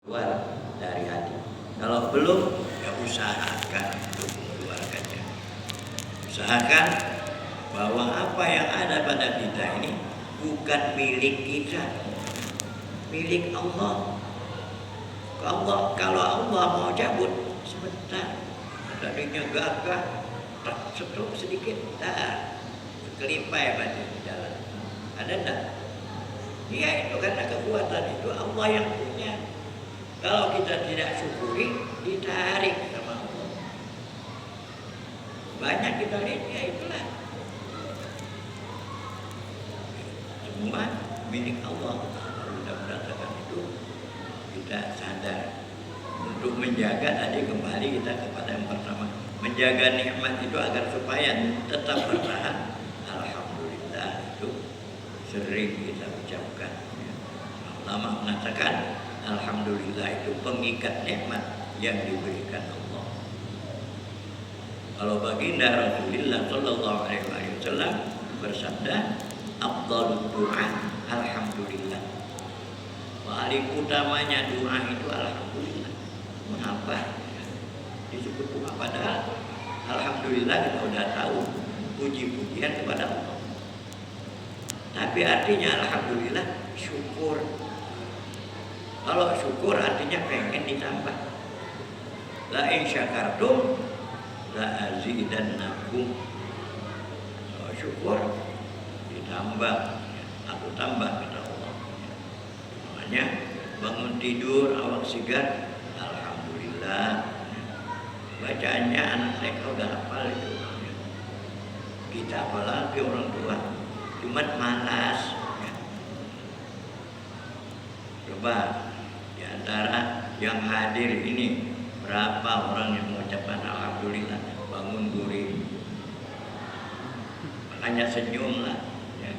keluar dari hati. Kalau belum, ya usahakan untuk mengeluarkannya. Usahakan bahwa apa yang ada pada kita ini bukan milik kita, milik Allah. Kalau Allah mau cabut sebentar, tadinya gagah, setruk sedikit, kelimpai baju di jalan. Ada enggak? Iya, itu karena kekuatan itu Allah yang punya. Kalau kita tidak syukuri, ditarik sama Allah. Banyak kita lihat, ya itulah. Semua milik Allah. Kalau kita merasakan itu, kita sadar. Untuk menjaga tadi kembali kita kepada yang pertama. Menjaga nikmat itu agar supaya tetap bertahan. Alhamdulillah itu sering kita ucapkan. Ulama mengatakan alhamdulillah itu pengikat nikmat yang diberikan Allah. Kalau baginda Rasulullah sallallahu alaihi wasallam bersabda, afdhalud du'a alhamdulillah. Paling utamanya doa itu alhamdulillah. Mengapa disebut doa? Padahal alhamdulillah kita sudah tahu puji-pujian kepada Allah. Tapi artinya alhamdulillah syukur. Kalau syukur artinya pengen ditambah. La in syakartum la azidannakum. Kalau syukur ditambah, aku tambah kata Allah. Makanya bangun tidur awak sigar, alhamdulillah. Bacaannya anak saya udah hafal itu. Kita apalagi orang tua, cuma malas. Coba di antara yang hadir ini berapa orang yang mengucapkan alhamdulillah bangun gurih, makanya senyumlah, ya.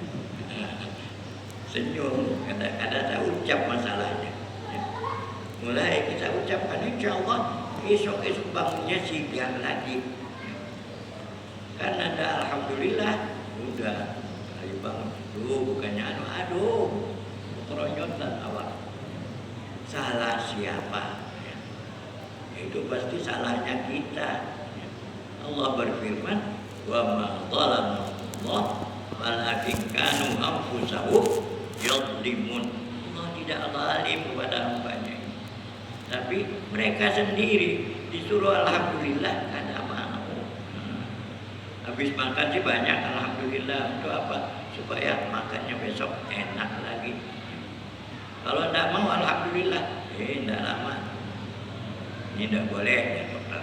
Senyum, kadang-kadang saya ucap masalahnya, ya. Mulai kita ucapkan insya Allah esok bangunnya sigar lagi, ya. Karena ada alhamdulillah udah hari bangun tuh bukannya aduh keronyotan awak. Salah siapa? Ya. Itu pasti salahnya kita. Ya. Allah berfirman, wa ma zalamahullah walakin kanu anfusahum yadlimun. Allah tidak zalim kepada hambanya. Tapi mereka sendiri disuruh alhamdulillah kada mau. Habis makan sih banyak alhamdulillah. Itu apa? Supaya makannya besok enak lagi. Kalau tidak mau alhamdulillah, tidak lama. Ini tidak boleh ya dokter.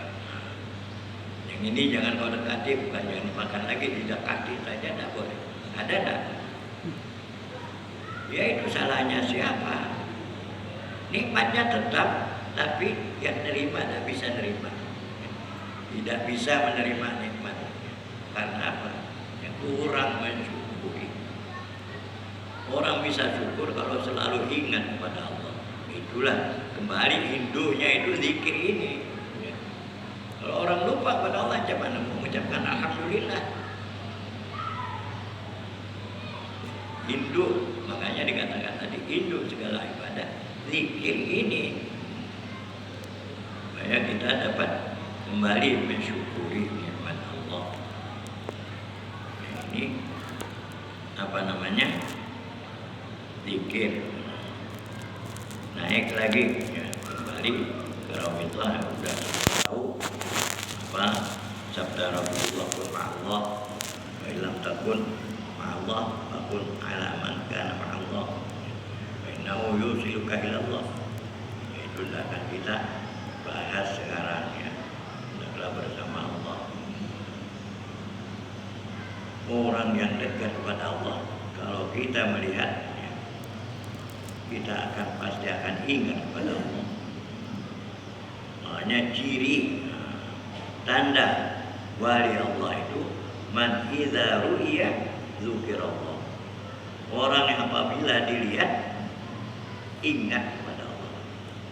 Yang ini jangan kau dekati, bukan jangan dimakan lagi, didekati saja tidak boleh. Ada tidak? Ya itu salahnya siapa? Nikmatnya tetap, tapi yang nerima tidak bisa nerima. Tidak bisa menerima nikmat. Karena apa? Yang kurang mensyukuri. Orang bisa syukur kalau selalu ingat kepada Allah. Itulah kembali induhnya itu zikir ini. Ya. Kalau orang lupa kepada Allah, macam mana mengucapkan alhamdulillah? Induh, makanya dikatakan tadi induh segala ibadah. Zikir ini supaya kita dapat kembali mensyukuri nikmat Allah. Ya, ini apa namanya? Zikir. Naik lagi ya, kembali ke Rawitullah. Udah tahu apa sabda Rasulullah pun ma'allah wa ilam takun ma'allah wa kun ala man kana ma'allah wa innahu yusiluka ilallah. Itu akan kita bahas sekarang ya. Hendaklah bersama Allah. Orang yang dekat kepada Allah, kalau kita melihat, kita pasti akan ingat kepada Allah. Makanya ciri tanda wali Allah itu man idza ru'iya dzukirallah. Orang yang apabila dilihat ingat kepada Allah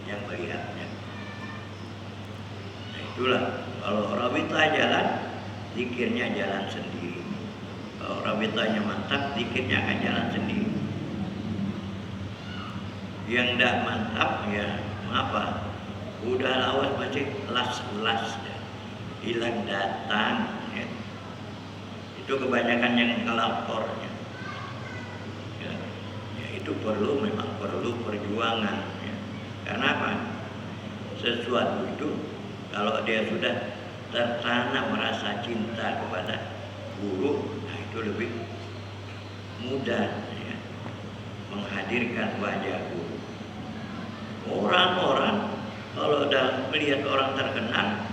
yang melihatnya. Nah, itulah kalau rawitah jalan, zikirnya jalan sendiri. Kalau rawitahnya mantap, zikirnya akan jalan sendiri. Yang tidak mantap ya Apa? Udah lawas masih las-las ya. Hilang datang ya. Itu kebanyakan yang ngelapornya ya. Ya itu memang perlu perjuangan ya. Karena apa? Sesuatu itu kalau dia sudah tertanam rasa cinta kepada guru, nah itu lebih mudah ya, menghadirkan wajah guru. Orang-orang kalau udah melihat orang terkenal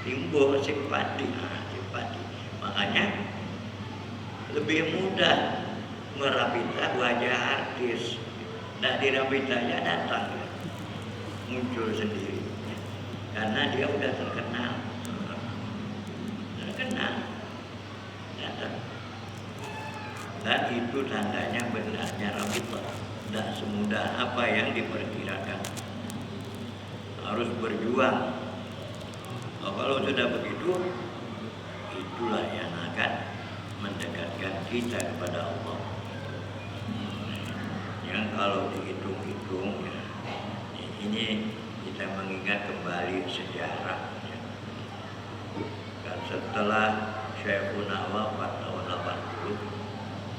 timbul simpati, simpati. Makanya lebih mudah merapita wajah artis. Nah dirapitanya datang muncul sendiri karena dia udah terkenal datang. Dan itu tandanya benarnya rabitah. Tidak semudah apa yang diperkirakan. Harus berjuang. Kalau sudah begitu, itulah yang akan mendekatkan kita kepada Allah. Yang kalau dihitung-hitung, ya, ini kita mengingat kembali sejarah. Ya. Dan setelah Syekhuna wafat tahun 80,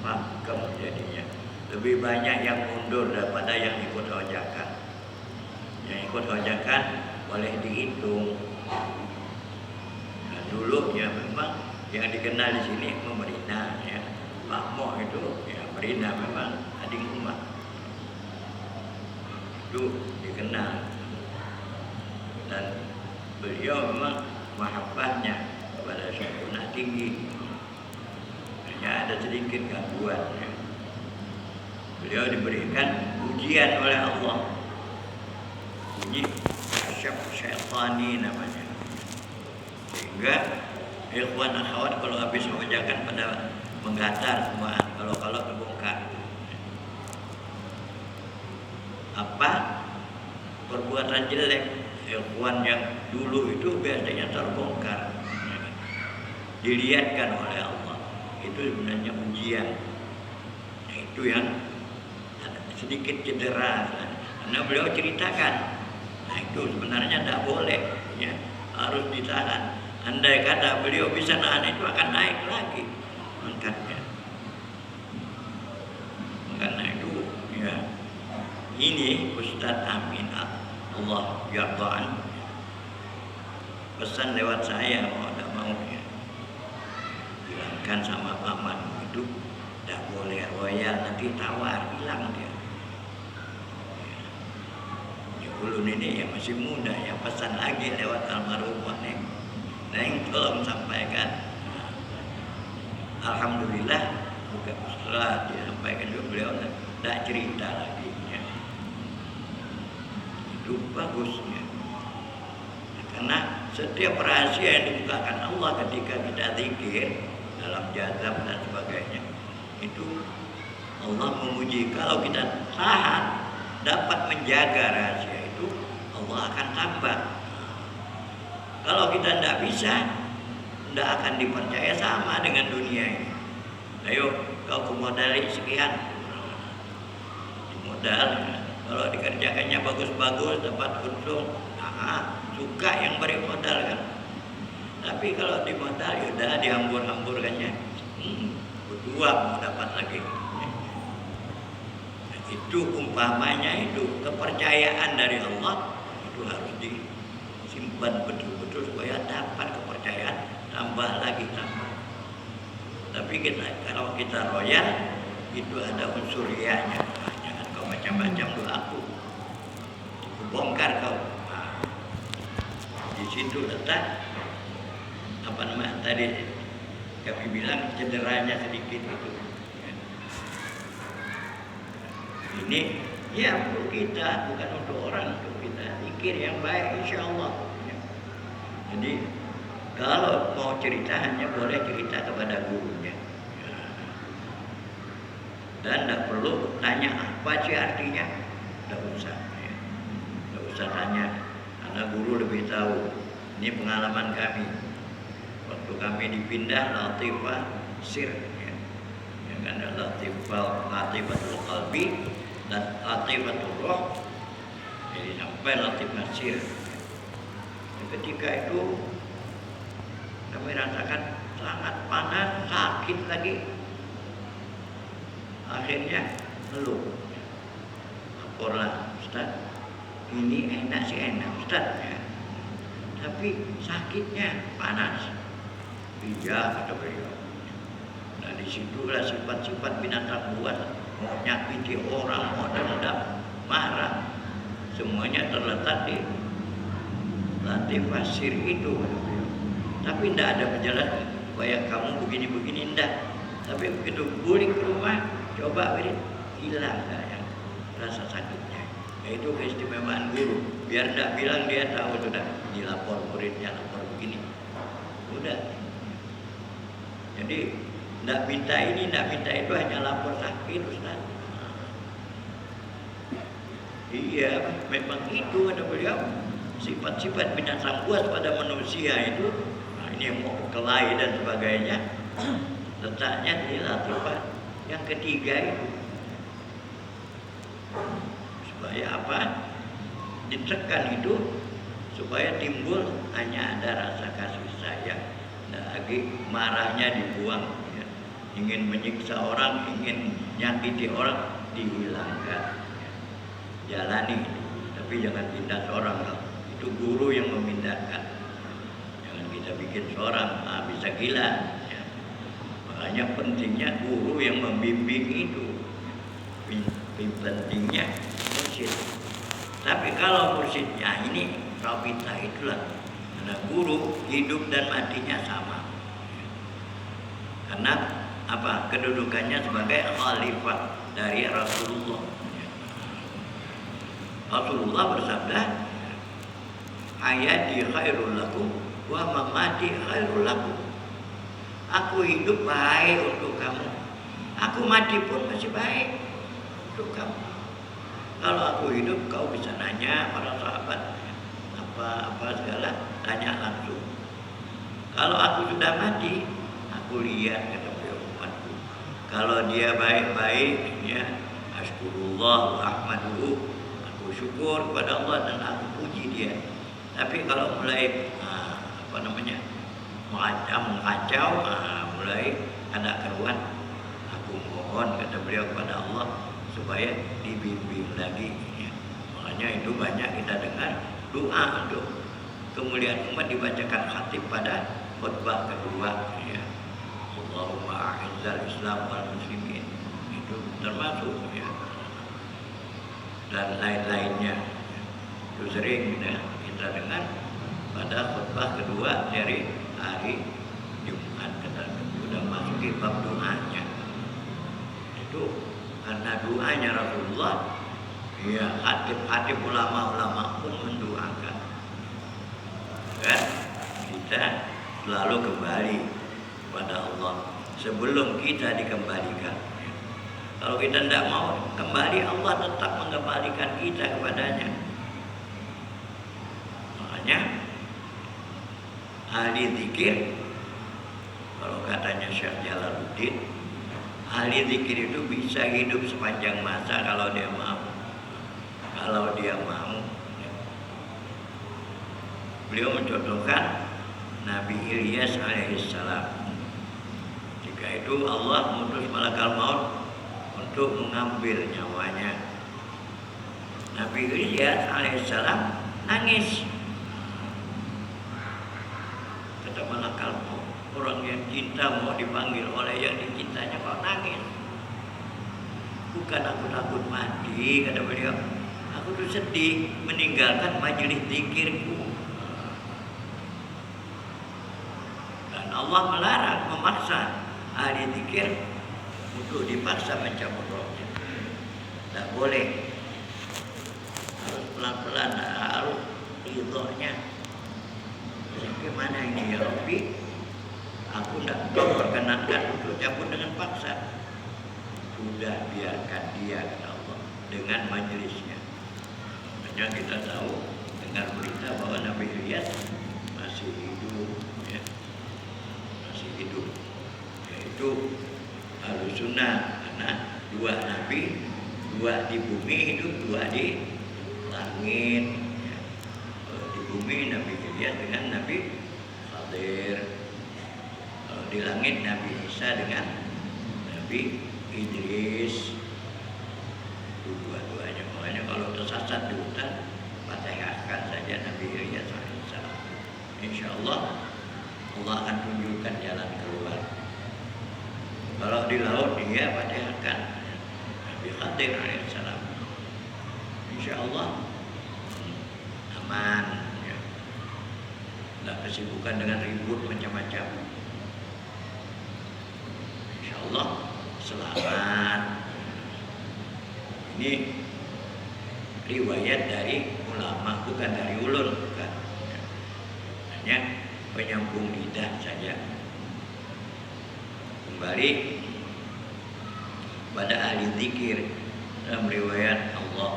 maka jadinya lebih banyak yang mundur daripada yang ikut hojakan. Yang ikut hojakan boleh dihitung. Nah, dulu ya memang yang dikenal di sini pemerintah ya. Pak Mo itu ya pemerintah memang adik umat. Itu dikenal. Dan beliau memang mahabbahnya kepada Syekhuna tinggi. Hanya ada sedikit gangguan ya. Beliau diberikan ujian oleh Allah. Ini syaitani namanya. Sehingga ikhwan akhwat kalau habis mengerjakan pada menggatar semua kalau terbongkar. Apa perbuatan jelek ikhwan yang dulu itu biasanya terbongkar. Dilihatkan oleh Allah. Itu sebenarnya ujian. Itu yang sedikit cedera. Karena beliau ceritakan. Nah itu sebenarnya tidak boleh ya, harus ditahan. Andai kata beliau bisa nahan itu akan naik lagi angkatnya. Karena itu ya, ini Ustadz Amin Allah yarda'an pesan lewat saya mau tidak mau ya, bilangkan sama paman itu tidak boleh royal, nanti tawar hilang dia. Ulun ini ya masih muda ya, pesan lagi lewat almarhum Neng. Neng tolong sampaikan. Alhamdulillah bukan setelah disampaikan juga beliau tidak cerita lagi ya. Itu bagusnya. Karena setiap rahasia yang dibukakan Allah ketika kita zikir dalam jazab dan sebagainya, itu Allah memuji. Kalau kita tahan dapat menjaga rahasia itu, Allah akan tambah. Kalau kita tidak bisa, tidak akan dipercaya. Sama dengan dunia ini. Ayo kau kumodali sekian, modal. Kalau dikerjakannya bagus-bagus dapat untung, suka yang beri modal kan. Tapi kalau dimodal yaudah dihambur-hamburkannya, berdua mau dapat lagi. Itu umpamanya itu kepercayaan dari Allah itu harus disimpan betul-betul supaya dapat kepercayaan, tambah lagi tambah. Tapi kalau kita royal itu ada unsur riaknya. Jangan kau macam-macam doaku, bongkar kau. Di situ letak apa nama tadi kami bilang cederanya sedikit itu. Ini ya untuk kita, bukan untuk orang, untuk kita pikir yang baik insya Allah. Jadi kalau mau cerita hanya boleh cerita kepada gurunya. Dan tidak perlu tanya apa sih artinya, tidak usah. Tidak usah tanya, karena guru lebih tahu. Ini pengalaman kami. Waktu kami dipindah Latifah Sir, ya kan, Latifatul Qalbi dan Latifatul Roh. Jadi sampai latih Nasir. Ketika itu kami rasakan sangat panas, sakit lagi. Akhirnya ngeluh. Laporlah, Ustaz, ini enak sih enak Ustaz ya. Tapi sakitnya panas. Iya, kata beliau. Nah disitulah sifat-sifat binatang buas, mau nyakiti orang, mau dendam, marah, semuanya terletak di latih pasir itu. Tapi tidak ada penjelasan supaya kamu begini-begini, tidak. Tapi begitu pulang ke rumah, coba hilang yang rasa sakitnya. Itu keistimewaan guru. Biar tidak bilang dia tahu sudah dilapor muridnya lapor begini. Udah. Jadi tidak minta ini, tidak minta itu, hanya lapor sakit Ustaz. Iya, memang itu kata beliau. Sifat-sifat binatang buas pada manusia itu, nah ini yang mau kelahi dan sebagainya, letaknya di latifah yang ketiga itu. Supaya apa? Ditekan itu supaya timbul hanya ada rasa kasih sayang. Lagi marahnya dibuang, ya. Ingin menyiksa orang, ingin nyakiti orang, dihilangkan. Jalani itu, tapi jangan tindas orang. Itu guru yang memindahkan. Jangan kita bikin seorang bisa gila. Ya. Makanya pentingnya guru yang membimbing itu. Pentingnya mursyid. Tapi kalau mursyidnya ini rabita itulah. Karena guru hidup dan matinya sama. Karena apa? Kedudukannya sebagai khalifah dari Rasulullah. Rasulullah bersabda, hayati khairul lakum wa mamati khairul lakum. Aku hidup baik untuk kamu. Aku mati pun masih baik untuk kamu. Kalau aku hidup, kau bisa nanya para sahabat apa segala, tanya langsung. Kalau aku sudah mati, aku lihat kata beliau umatku. Kalau dia baik-baik, ya, asykurullah wa ahmaduhu, aku syukur kepada Allah dan aku puji dia. Tapi kalau mulai mengacau, mulai ada keruan, aku mohon kata beliau kepada Allah supaya dibimbing lagi. Ya. Makanya itu banyak kita dengar doa untuk kemuliaan umat dibacakan khatib pada khutbah kedua. Ya. Allahumma a'izzal Islam wal muslimin. Itu termasuk ya. Dan lain-lainnya. Itu sering ya, kita dengar pada khutbah kedua dari hari Jumat. Kita sudah masuk di bab doanya. Itu karena doanya Rasulullah, ya khatib ulama-ulama pun mendoakan. Kan kita selalu kembali kepada Allah sebelum kita dikembalikan. Kalau kita tidak mau kembali, Allah tetap mengembalikan kita kepadanya. Makanya ahli zikir, kalau katanya Syekh Jalaluddin, ahli zikir itu bisa hidup sepanjang masa kalau dia mau. Kalau dia mau. Beliau mencontohkan Nabi Ilyas alaihissalam. Jika itu Allah mengutus malaikat maut untuk mengambil nyawanya. Nabi Ilyas alaihissalam nangis. Kata malaikat maut, orang yang cinta mau dipanggil oleh yang dicintanya kok nangis. Bukan aku takut mati, kata beliau. Aku tuh sedih meninggalkan majelis zikirku. Dan Allah melarang, memaksa ahli zikir untuk dipaksa mencabut rohnya. Tidak boleh. Harus pelan-pelan, harus ridhonya. Bagaimana ini ya Rabbi? Aku tidak perkenankan untuk cabut dengan paksa. Sudah biarkan dia, kata Allah, dengan majelisnya. Hanya kita tahu dengar berita bahwa Nabi Ilyas masih hidup, ya. Masih hidup. Yaitu Ahlussunnah, karena dua Nabi, dua di bumi hidup, dua di langit. bumi Nabi Ilyas dengan Nabi Khadir. Kalau di langit Nabi Isa dengan Nabi Idris. Dua-duanya. Makanya kalau tersasat di hutan, fatihahkan saja Nabi Ilyas alaihissalam. Insya Allah Allah akan tunjukkan jalan keluar. Kalau di laut dia fatihahkan Nabi Khadir alaihissalam. Insya Allah aman. Ya. Tidak kesibukan dengan ribut macam-macam. Insya Allah selamat. Ini riwayat dari ulama, bukan dari ulun, bukan. Hanya penyambung lidah saja. Kembali pada ahli zikir dalam riwayat Allah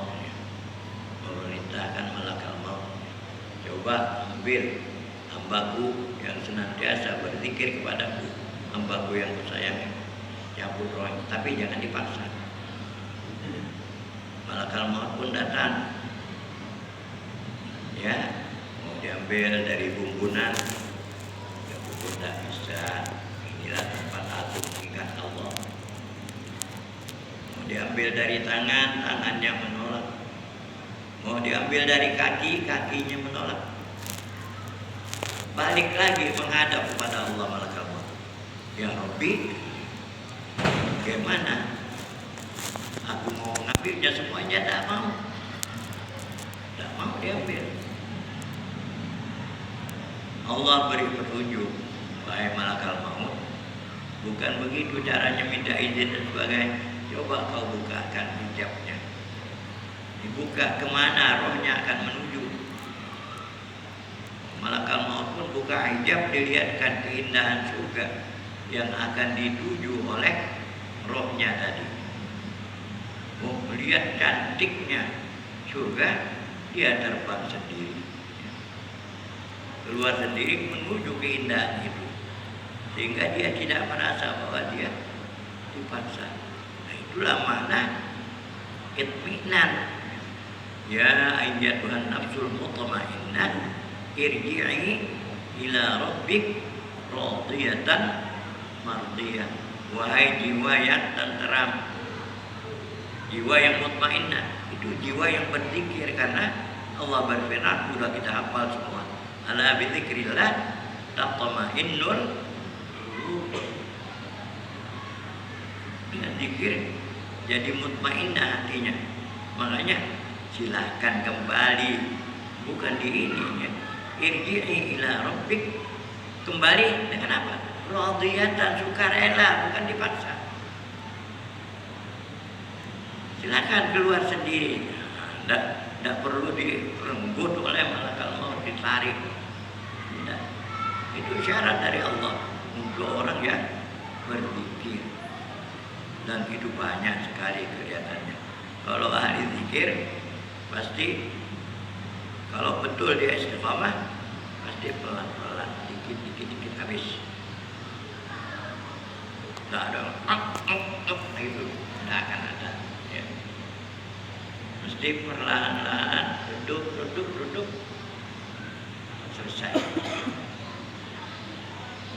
memerintahkan malakal maut, coba ambil hambaku yang senantiasa berzikir kepadaku, hambaku yang kusayangi, cabut rohnya, tapi jangan dipaksa. Malakal maut pun datang, ya, mau diambil dari bumbunan, ya bumbun tak bisa. Inilah tempat aku mengingat Allah. Mau diambil dari tangan, tangannya menolak. Mau diambil dari kaki, kakinya menolak. Balik lagi menghadap kepada Allah malakal maut. Ya Rabbi, bagaimana? Aku mau ngambilnya semuanya, tak mau. Tak mau diambil. Allah beri petunjuk, wahai malakal maut, bukan begitu caranya minta izin dan sebagainya. Coba kau bukakan hijabnya. Dibuka, kemana rohnya akan menuju. Malakal maut pun buka hijab, dilihatkan keindahan surga yang akan dituju oleh rohnya tadi. Melihat cantiknya surga, dia terbang sendiri, keluar sendiri menuju keindahan itu, sehingga dia tidak merasa bahwa dia dipaksa. Nah, itulah makna itminan. Ya ayyatuhan nafsul mutmainnah irji'i ila rabbik radiyatan mardiyah. Wahai jiwa yang tenteram, jiwa yang mutmainnah, itu jiwa yang berzikir, karena Allah berfirman, sudah kita hafal semua, ala bizikrillah tatma'innul qulub. Dengan zikir jadi mutmainnah hatinya. Makanya silahkan kembali, bukan di ini ya. Irji'i ila rabbik, kembali dengan apa? Radiyatan, sukarela, bukan dipaksa. Silakan keluar sendiri, tidak perlu direnggut oleh malakal maut, ditarik. Tidak. Itu syarat dari Allah untuk orang yang berzikir, dan itu banyak sekali kelihatannya. Kalau ahli zikir pasti, kalau betul dia istiqamah, pasti pelan-pelan, dikit habis. Tidak ada itu, tidak akan ada. Mesti perlahan-lahan, duduk, selesai.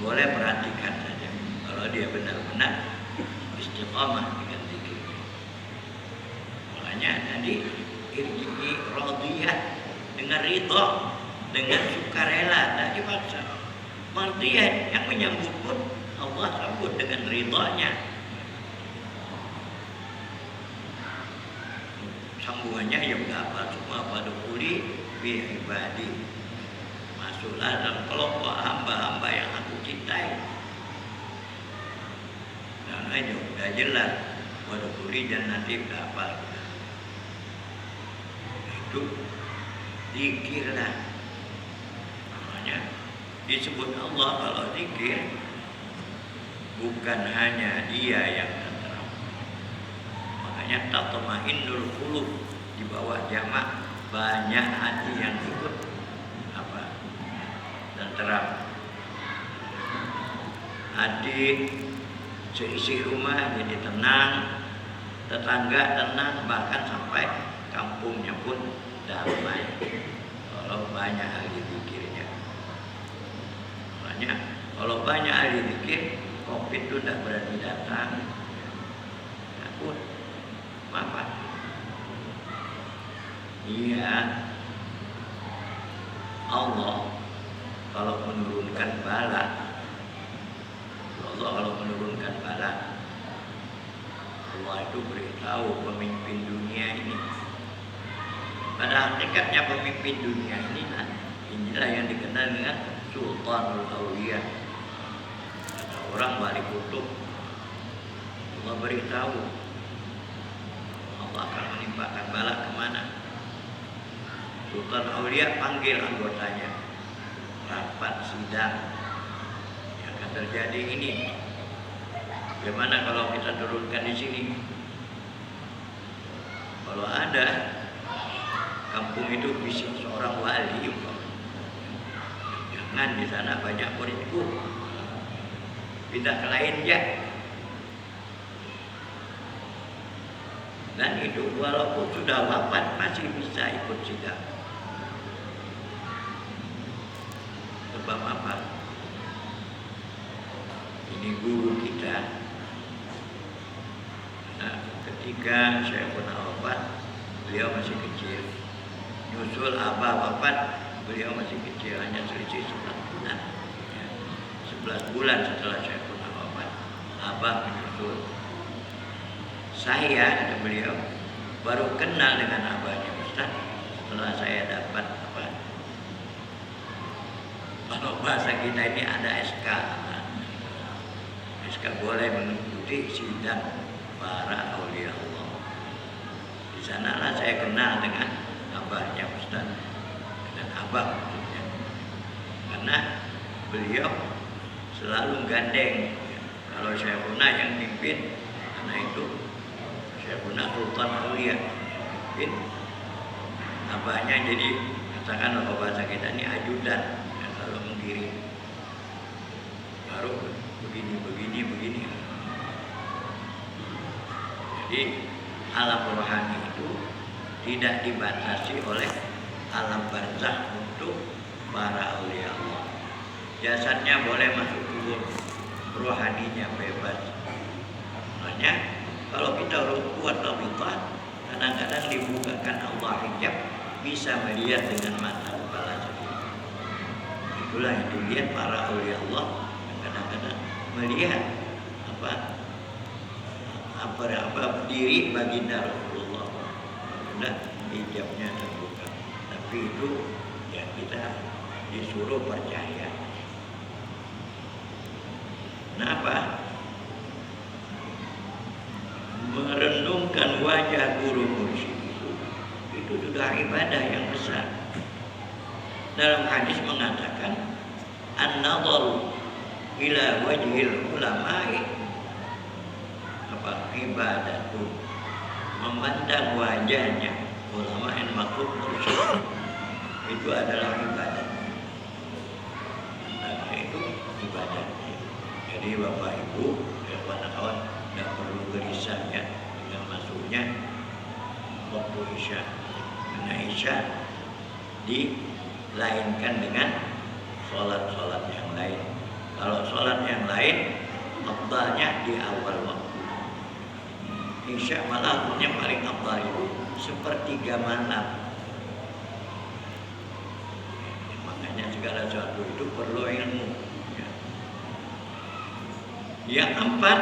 Boleh perhatikan saja kalau dia benar-benar istiqamah dengan zikir. Makanya tadi irji'i radiyah, dengan ridha, dengan sukarela, tak dipaksa. Mardiyah, yang menyambut pun Allah sambut dengan ridhanya. Sambungannya yang dapat semua pada kuli bi ibadi. Masuklah dalam kelompok hamba-hamba yang aku cintai. Dan itu sudah jelas, pada kuli jannati dapat. Itu zikirlah. Makanya disebut Allah kalau zikir, bukan hanya dia yang tenteram. Makanya tatma'innul qulub, di bawah jamak, banyak hati yang ikut apa? Tenteram. Hati seisi rumah jadi tenang, tetangga tenang, bahkan sampai kampungnya pun damai. kalau banyak ahli zikirnya. Makanya kalau banyak ahli zikir, COVID itu tidak berani datang. Takut apa? Iya, Allah kalau menurunkan bala, Allah itu beritahu pemimpin dunia ini. Pada hakikatnya pemimpin dunia ini, inilah yang dikenal dengan Sultanul Auliya, orang wali kutub. Allah beritahu, Allah akan menimpakan bala kemana. Sultan Auliya panggil anggotanya, rapat sidang, yang akan terjadi ini. Bagaimana kalau kita turunkan di sini? Kalau ada kampung itu bisa seorang wali, jangan di sana banyak muridku, pindah ke lain ya. Dan itu walaupun sudah wafat masih bisa ikut sidang. Sebab apa? Ini guru kita. Nah, ketika saya pernah wafat, beliau masih kecil. Nyusul abah wafat, beliau masih kecil, hanya selisih 11 bulan. Ya, 11 bulan setelah saya pernah wafat, abah menyusul. Saya, kata beliau, baru kenal dengan abahnya Ustaz setelah saya dapat apa? Kalau bahasa kita ini ada SK. SK boleh mengikuti sidang para aulia Allah. Di sanalah saya kenal dengan abahnya Ustaz, dengan abah maksudnya. Karena beliau selalu gandeng. Kalau saya pernah yang pimpin, karena itu saya pernah Sultan Aulia pimpin, abahnya jadi katakan kalau bahasa kita ini ajudan yang selalu mengiring. Baru begini. Jadi alam rohani itu tidak dibatasi oleh alam barzakh untuk para aulia Allah. Jasadnya boleh masuk kubur, rohaninya bebas. Makanya kalau kita kuat tauhid, kadang-kadang dibukakan Allah hijab, bisa melihat dengan mata kepala sendiri. Itulah yang dilihat para aulia Allah, kadang-kadang melihat apa diri baginda Rasulullah, karena hijabnya terbuka. Tapi itu ya kita disuruh percaya. Kenapa? Merenungkan wajah guru mursyid itu sudah ibadah yang besar. Dalam hadis mengatakan an-nadharu ila wajhil ulama'i ibadatu, memandang wajahnya ulama yang makhluk mursyid itu adalah ibadah. Nah, itu ibadah. Jadi Bapak Ibu, kawan-kawan tidak perlu gelisah ya dengan masuknya waktu Isya. Karena Isya dilainkan dengan sholat-sholat yang lain. Kalau sholat yang lain, afdalnya di awal waktu. Isya malah yang paling afdal itu sepertiga malam. Makanya segala sesuatu itu perlu ilmu. Yang keempat,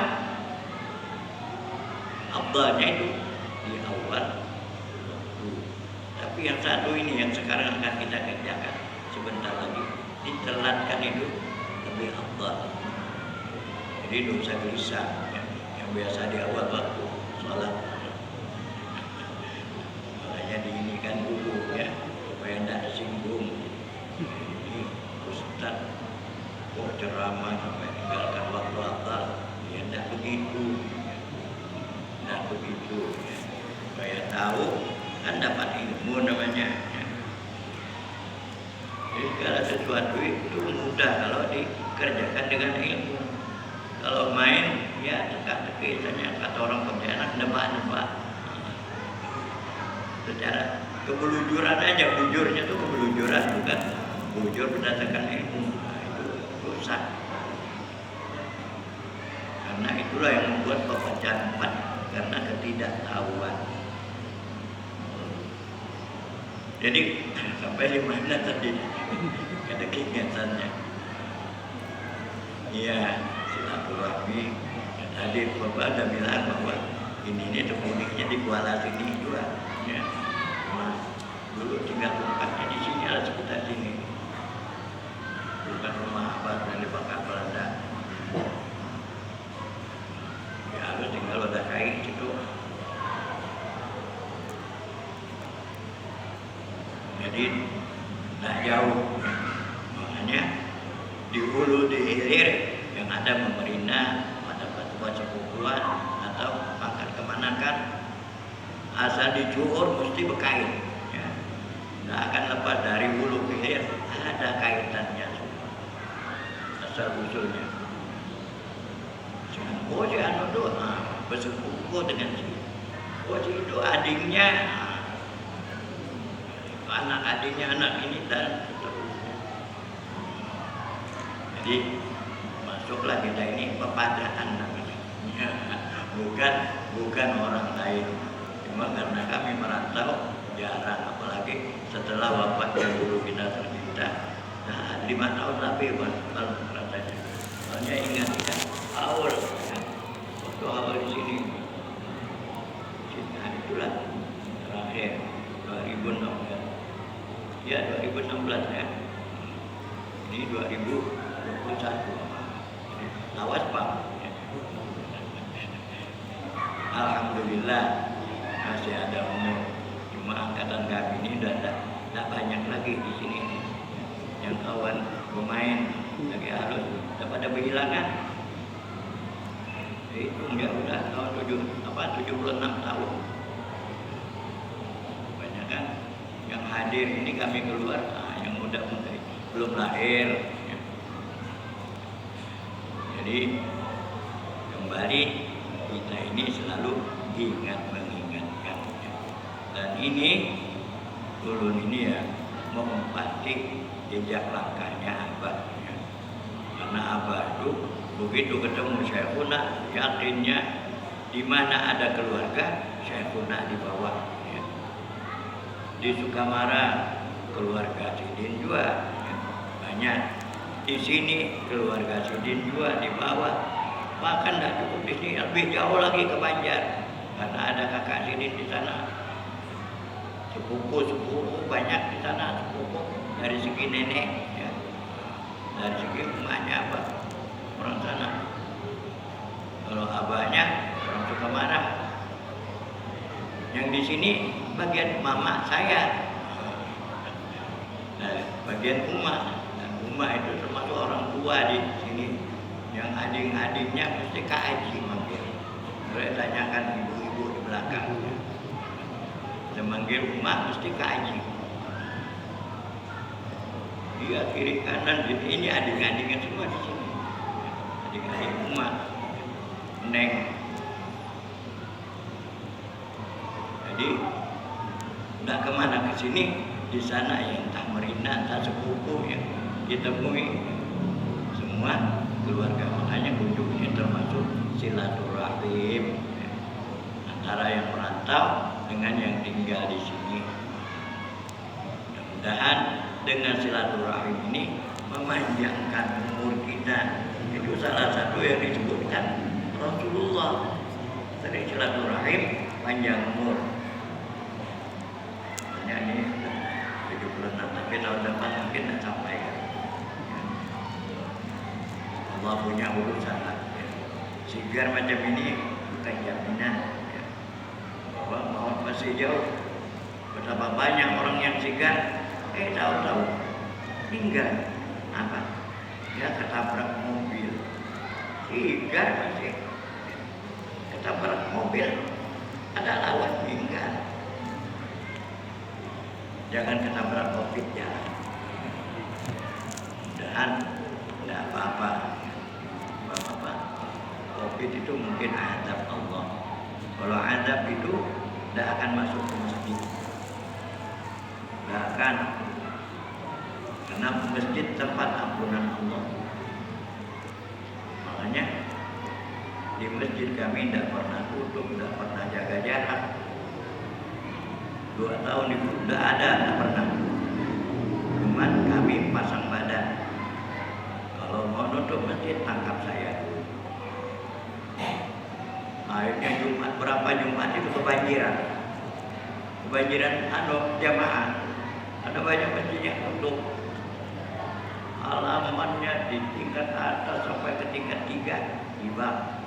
afdalnya itu di awal waktu. Tapi yang satu ini yang sekarang akan kita kerjakan sebentar lagi, ditelatkan itu lebih afdal. Jadi tidak usah gelisah yang biasa di awal waktu sholat. Makanya diinikan dulu ya, supaya tidak tersinggung. Ini Ustaz kok ceramah sampai tinggalkan waktu afdal. Ya tidak begitu. Tidak begitu ya. Supaya tahu kan dapat ilmu namanya ya. Jadi segala sesuatu itu mudah kalau dikerjakan dengan ilmu. Kalau main ya teka-teki, kata orang Pontianak nebak-nebak. Secara kebelujuran aja, bujurnya tuh kebelujuran, bukan bujur berdasarkan ilmu. Nah, itu dosa. Karena itulah yang membuat pepecahan umat, karena ketidaktahuan. Jadi sampai di mana tadi? Ada keingatannya. Iya, silaturahmi. Tadi Bapak ada bilang bahwa ini tuh uniknya di Kuala sini juga. Ya. Nah, dulu tinggal tempatnya di sini lah, sekitar sini. Bukan rumah abad yang dibakar Belanda. Ya harus tinggal ada kain situ. Jadi tidak jauh. Makanya di hulu di hilir yang ada pemerintah pada fatwa sepupuan atau pangkat kemanakan, asal dicukur mesti berkait. Ya. Tidak akan lepas dari hulu ke hilir, ada kaitannya semua. Asal usulnya. Oh si anu tuh bersepupu dengan si. Oh si itu adiknya, anak adiknya anak ini dan seterusnya. Jadi masuklah kita ini pepadaan namanya. Bukan orang lain. Cuma karena kami merantau jarang, apalagi setelah wafatnya guru kita tercinta. Nah, 5 tahun lebih rasanya. Soalnya ingat kan awal, waktu awal di sini. Nah, itulah terakhir 2016. Ya 2016 ya. Ini 2021. Awas Pak. Alhamdulillah masih ada umur. Cuma angkatan kami ini udah tidak banyak lagi di sini. Yang kawan pemain lagi harus pada kehilangan. Itu ya udah tahun 76 tahun. Banyak kan yang hadir ini kami keluar, yang muda-muda belum lahir. Ya. Jadi kembali kita ini selalu mengingatkan. Ya. Dan ini ulun ini ya menempati jejak langkahnya Abah. Ya. Karena Abah itu begitu ketemu Syekhuna, yakinnya di mana ada keluarga, Syekhuna dibawa. Ya. Di Sukamara keluarga Sidin juga ya, banyak. Di sini keluarga Sidin juga dibawa. Bahkan tidak cukup di sini, lebih jauh lagi ke Banjar karena ada kakak Sidin di sana. Sepupu banyak di sana, sepupu dari segi nenek ya. Dari segi emaknya apa orang sana. Kalau abahnya orang Sukamara. Yang di sini bagian mama saya. Nah, bagian Uma. Dan Uma itu termasuk orang tua di sini. Yang adik-adiknya mesti Kak Haji manggil. Boleh tanyakan ibu-ibu di belakang. Dia manggil Uma mesti Kak Haji. Dia kiri kanan, ini adik-adiknya semua di sini. Adik-adik Uma, Neng. Jadi nggak kemana ke sini, di sana ya entah merina, entah sepupu yang ditemui semua keluarga. Makanya kunjungnya termasuk silaturahim antara yang merantau dengan yang tinggal di sini. Mudah-mudahan dengan silaturahim ini memanjangkan umur kita. Itu salah satu yang disebutkan Rasulullah. Dari silaturahim panjang umur. Ini 76, tapi tahun depan mungkin tidak sampai. Allah punya urusan lagi. Sigar macam ini bukan jaminan ya. Bahwa maut masih jauh. Betapa banyak orang yang sigar, tahu-tahu tinggal. Apa? Dia ketabrak mobil. Sigar masih ketabrak mobil. Ada lawan tinggal. Jangan ketabrak COVID ya. Dan tidak apa-apa. COVID itu mungkin azab Allah. Kalau azab itu tidak akan masuk ke masjid. doakan. Karena masjid tempat ampunan Allah. Makanya di masjid kami tidak pernah tutup, tidak pernah jaga jarak. 2 tahun itu tidak ada, tidak pernah. Cuman kami pasang badan. Kalau mau nutup masjid, tangkap saya. Akhirnya Jumat, berapa Jumat itu kebanjiran. Kebanjiran jamaah. Ada banyak masjid yang tutup. Halamannya di tingkat atas sampai ke tingkat 3 di bawah.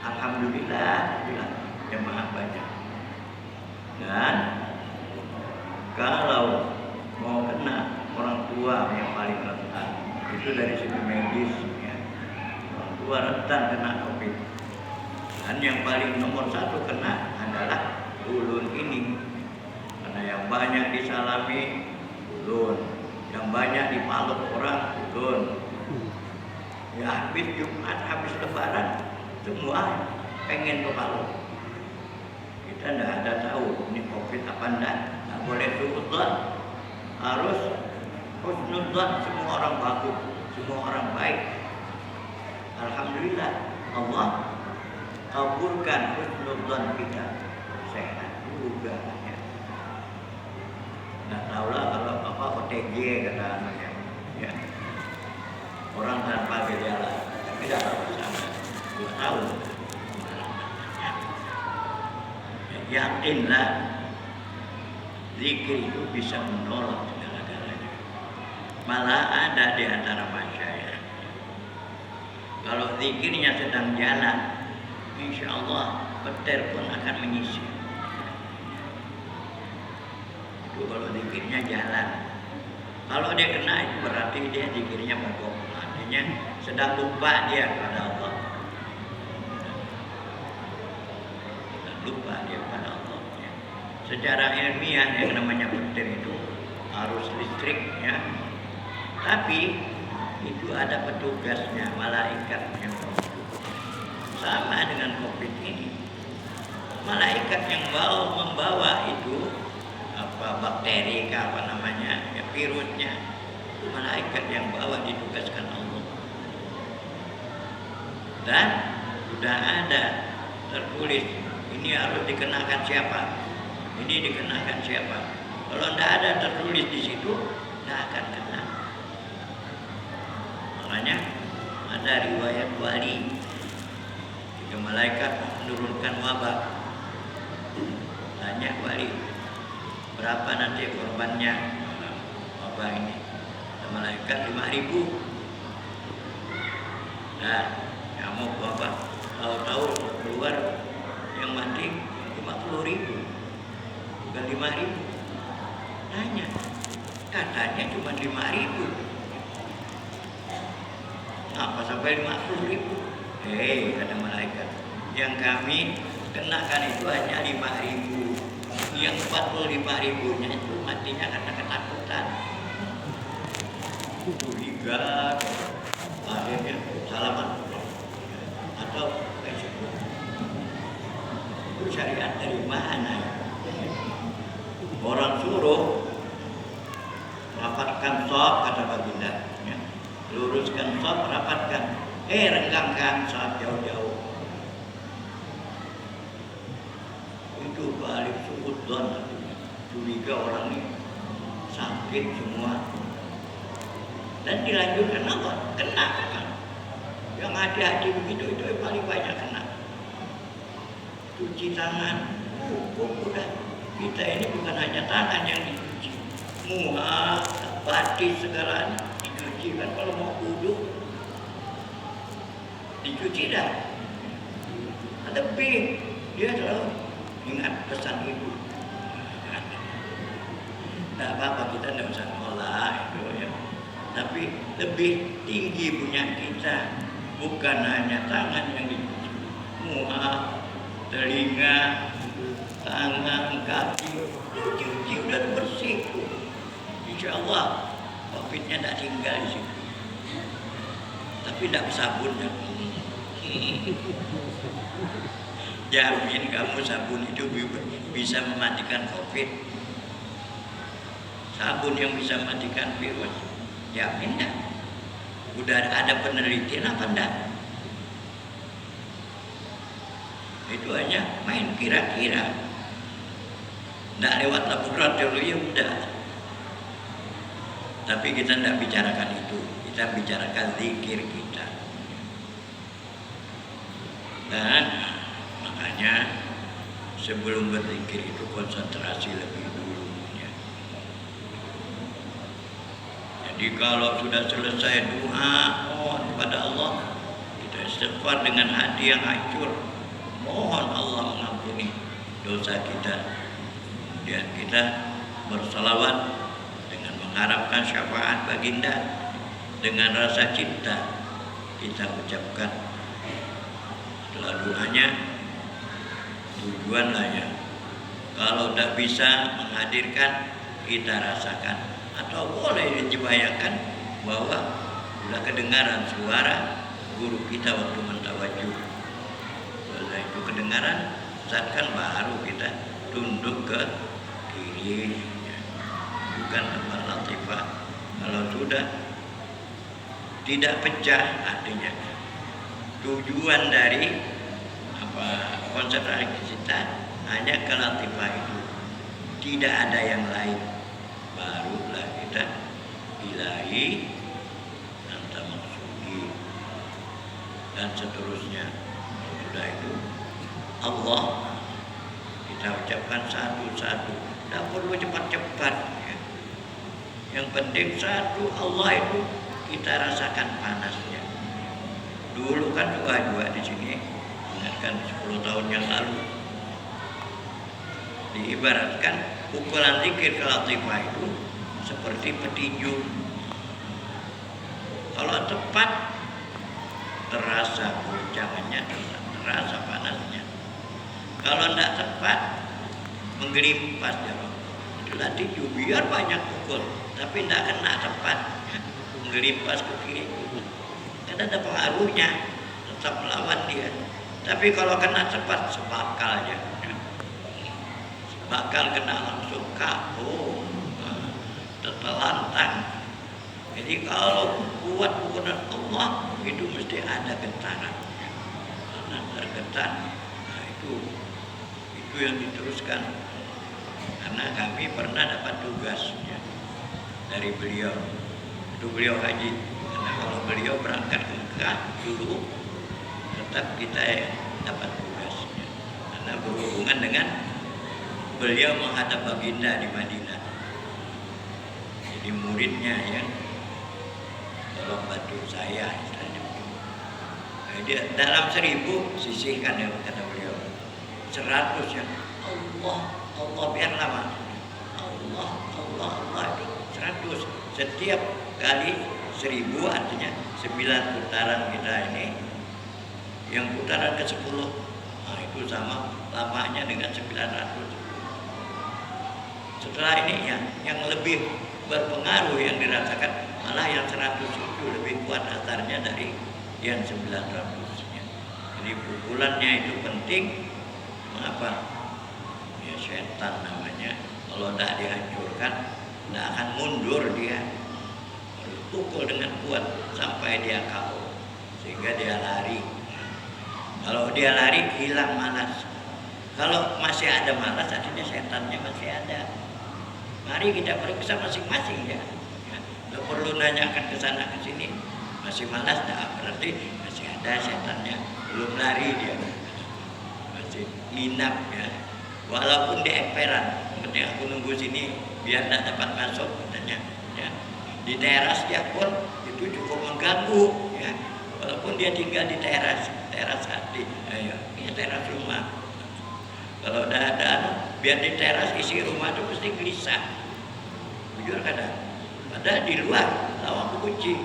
Alhamdulillah, jemaah banyak. Dan kalau mau kena orang tua yang paling rentan, itu dari segi medis, ya. Orang tua rentan kena COVID. Dan yang paling nomor 1 kena adalah ulun ini, karena yang banyak disalami ulun, yang banyak dipaluk orang ulun. Ya habis Jumat, habis Lebaran, semua pengen ke Palu. Kita tidak ada tahu ini COVID apa enggak. Tidak boleh suudzon, harus husnudzon. Semua orang bagus, semua orang baik. Alhamdulillah Allah kabulkan husnudzon kita, sehat juga. Ya. Nggak tahulah kalau apa OTG kata anaknya. Ya. Orang tanpa gejala, tapi tidak bersama. 2 tahun. Yakinlah zikir itu bisa menolong segala-galanya. Malah ada di antara masyayikh, kalau zikirnya sedang jalan, insya Allah petir pun akan menyisir. Itu kalau zikirnya jalan. Kalau dia kena itu berarti dia zikirnya mogok. Artinya sedang lupa dia pada Allah. Lupa dia pada Allah. Ya. Secara ilmiah yang namanya petir itu harus listrik, ya. Tapi itu ada petugasnya, malaikat yang sama dengan COVID ini. Malaikat yang membawa itu bakteri apa namanya, ya, virusnya. Malaikat yang bawa ditugaskan Allah. Dan sudah ada tertulis, ini harus dikenakan siapa, ini dikenakan siapa. Kalau tidak ada tertulis di situ, tidak akan kena. Makanya ada riwayat wali, jika malaikat menurunkan wabah, tanya wali, berapa nanti korbannya wabah ini? Malaikat 5.000. Nah, kamu wabah, tahu-tahu keluar yang mati 50.000, bukan 5.000. Tanya, katanya cuma 5.000. Ngapa sampai 50.000? Kata malaikat, yang kami kenakan itu hanya 5.000. Yang 45.000-nya itu matinya karena ketakutan. Curiga, akhirnya salaman atau itu syariat dari mana? Orang suruh rapatkan shaf, kata baginda, ya. Luruskan shaf, rapatkan. Renggangkan shaf jauh-jauh. Itu balik suudzon, curiga orang ini sakit semua. Dan dilanjutkan apa? Kena kan? Yang hati-hati begitu itu yang paling banyak kena. Cuci tangan, udah. Kita ini bukan hanya tangan yang dicuci, muha, batis segalanya dicuci kan. Kalau mau wudhu dicuci dah. Tapi dia selalu ingat pesan ibu. Tidak apa-apa, kita tidak usah ngolah itu ya. Tapi lebih tinggi punya kita, bukan hanya tangan yang dicuci, muha, telinga, tangan, kaki, dicuci udah bersih. Insya Allah COVID-nya tidak tinggal di situ. Tapi tidak sabun ya. Jamin kamu sabun itu bisa mematikan COVID. sabun yang bisa matikan virus. Yakin enggak? Udah ada penelitian apa enggak? Itu hanya main kira-kira. Enggak lewat laboratorium udah. Tapi kita enggak bicarakan itu. Kita bicarakan zikir kita. Dan makanya sebelum berzikir itu konsentrasi lebih dulu. Jadi kalau sudah selesai doa, mohon kepada Allah, kita istighfar dengan hati yang hancur, mohon Allah mengampuni dosa kita. Kemudian kita bersalawat dengan mengharapkan syafaat baginda, dengan rasa cinta kita ucapkan. Setelah doanya, tujuanlah kalau tidak bisa menghadirkan, kita rasakan. Atau boleh dibayangkan bahwa sudah kedengaran suara guru kita waktu mentawajuh. Setelah itu kedengaran, saatkan baru kita tunduk ke kiri, bukan tempat latifah. Kalau sudah tidak pecah, artinya tujuan dari konsentrasi kita hanya ke latifah itu, tidak ada yang lain. Barulah kita ilahi anta maksudi dan seterusnya. Sudah itu Allah kita ucapkan satu-satu, tidak perlu cepat-cepat ya. Yang penting satu, Allah itu kita rasakan panasnya. Dulu kan juga di sini, ingatkan 10 tahun yang lalu, diibaratkan pukulan zikir ke latifah itu seperti petinju. Kalau tepat, terasa guncangannya, terasa panasnya. Kalau tidak tepat, menggelimpas jalan. Itulah tinju, biar banyak pukul, tapi tidak kena tepat, menggelimpas ke kiri. Karena ada pengaruhnya, tetap melawan dia. Tapi kalau kena tepat, sebakalnya. Bakal kena langsung KO, tertelantang. Jadi kalau buat pukulan Allah itu mesti ada getaran, karena tergetar. Nah, itu yang diteruskan. Karena kami pernah dapat tugas ya, dari beliau. Itu beliau haji. Karena kalau beliau berangkat ke Mekah dulu, tetap kita dapat tugasnya. Karena berhubungan dengan beliau menghadap baginda di Madinah. Jadi muridnya ya, tolong bantu saya istilahnya. Dia dalam 1000 sisihkan ya kata beliau. 100 ya Allah biar lama. Allah itu 100. Setiap kali 1000 artinya 9 putaran kita ini. Yang putaran ke-10, nah itu sama lamanya dengan 900. Setelah ini yang lebih berpengaruh yang dirasakan malah yang 100 itu lebih kuat asarnya dari yang 900-nya. Jadi pukulannya itu penting. Mengapa? Ya setan namanya. Kalau tidak dihancurkan, tidak akan mundur dia. Harus pukul dengan kuat sampai dia KO, sehingga dia lari. Kalau dia lari, hilang malas. Kalau masih ada malas, artinya setannya masih ada. Mari kita periksa masing-masing ya. Tidak perlu nanyakan ke sana ke sini. Masih malas, berarti masih ada setannya. Belum lari dia. Masih inap ya. Walaupun di emperan, penting aku nunggu sini biar tidak dapat masuk katanya. Ya. Di teras dia pun itu cukup mengganggu ya. Walaupun dia tinggal di teras hati. Ayo, ini teras rumah. Kalau udah ada biar di teras isi rumah itu pasti gelisah. Jujur kadang. Padahal di luar lawang kunci.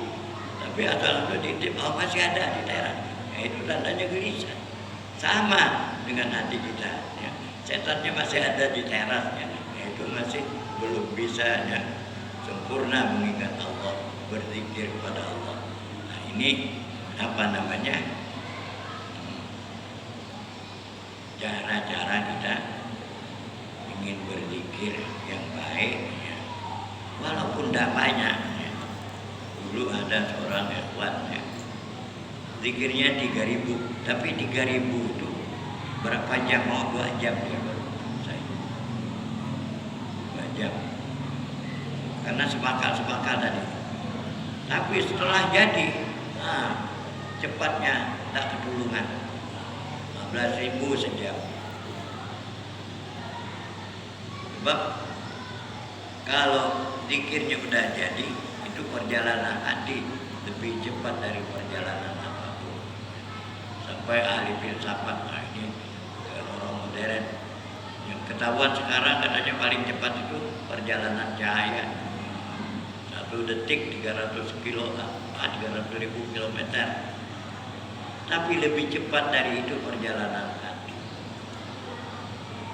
Tapi asal itu diintip, masih ada di teras. Ya, itu tandanya gelisah. Sama dengan hati kita. Ya. Setannya masih ada di teras. Ya. Itu masih belum bisa ya, sempurna mengingat Allah, berzikir kepada Allah. Nah ini apa namanya? Cara-cara kita ingin berzikir yang baik ya. Dulu ada seorang ikhwan ya, zikirnya 3.000, tapi 3.000 itu berapa jam? Mau 2 jam dia baru selesai. 2 jam. Karena semakal tadi. Tapi setelah jadi, cepatnya tak ketulungan. 15.000 sejam. Sebab kalau zikirnya udah jadi, itu perjalanan hati lebih cepat dari perjalanan apapun. Sampai ahli filsafat, ini orang modern yang ketahuan sekarang katanya paling cepat itu perjalanan cahaya. 1 detik 300 ribu kilometer. Tapi lebih cepat dari itu perjalanan hati.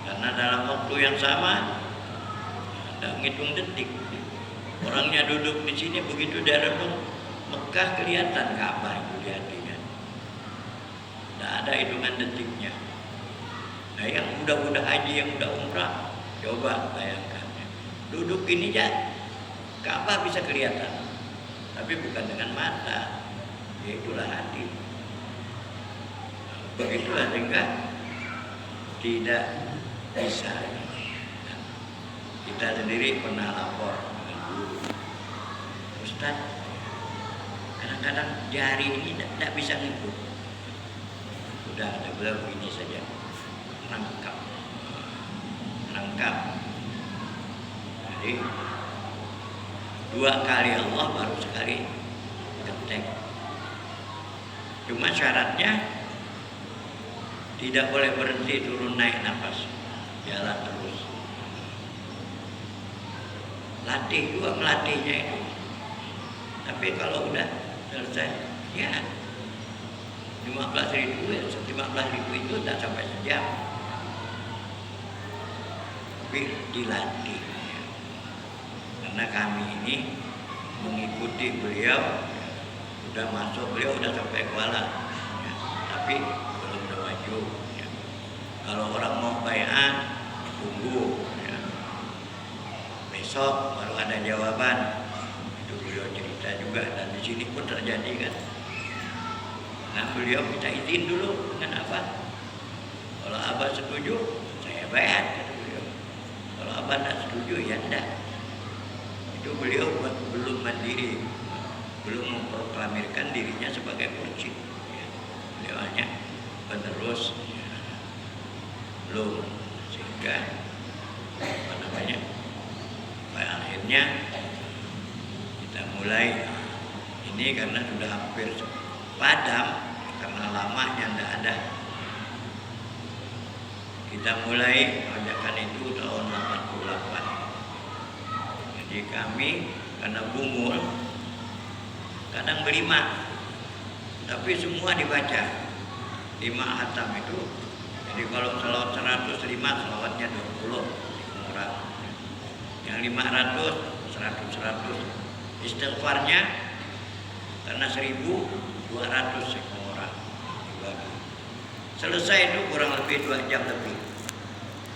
Karena dalam waktu yang sama ada ngitung detik. Orangnya duduk di sini, begitu dia renung, Mekah kelihatan Ka'bah itu di hatinya. Tidak ada hitungan detiknya. Nah, yang udah haji, yang udah umrah, coba bayangkan. Duduk ini aja, Ka'bah bisa kelihatan, tapi bukan dengan mata, yaitulah hati. Begitulah sehingga tidak bisa. Kita sendiri pernah lapor dengan guru, Ustaz, kadang-kadang jari ini tidak bisa ngikut. Udah ada beliau begini saja, nangkap. Jadi 2 kali Allah baru sekali ketek. Cuma syaratnya tidak boleh berhenti turun naik nafas, jalan terus. Latih juga melatihnya itu. Tapi kalau udah selesai, ya 15.000 itu tak sampai sejam. Tapi dilatih. Karena kami ini mengikuti beliau, udah masuk, beliau udah sampai Kuala, ya, tapi belum maju. Ya. Kalau orang mau baiat, tunggu. Ya. Besok baru ada jawaban. Itu beliau cerita juga, dan di sini pun terjadi kan. Nah, beliau minta izin dulu dengan Abah. Kalau Abah setuju, saya baiat, kata beliau. Kalau Abah tidak setuju, ya tidak. Itu beliau belum mandiri, belum memproklamirkan dirinya sebagai mursyid. Ya. Beliau hanya penerus, ya. Belum, sehingga akhirnya kita mulai ini karena sudah hampir padam karena lamanya tidak ada. Kita mulai ajakan itu tahun 88. Jadi kami karena bumul kadang berlima, tapi semua dibaca 5 hatam itu. Jadi kalau selawat 105, selawatnya 20 orang. Yang 500, 100. Istighfarnya karena 1.200 orang dibagi. Selesai itu kurang lebih 2 jam lebih.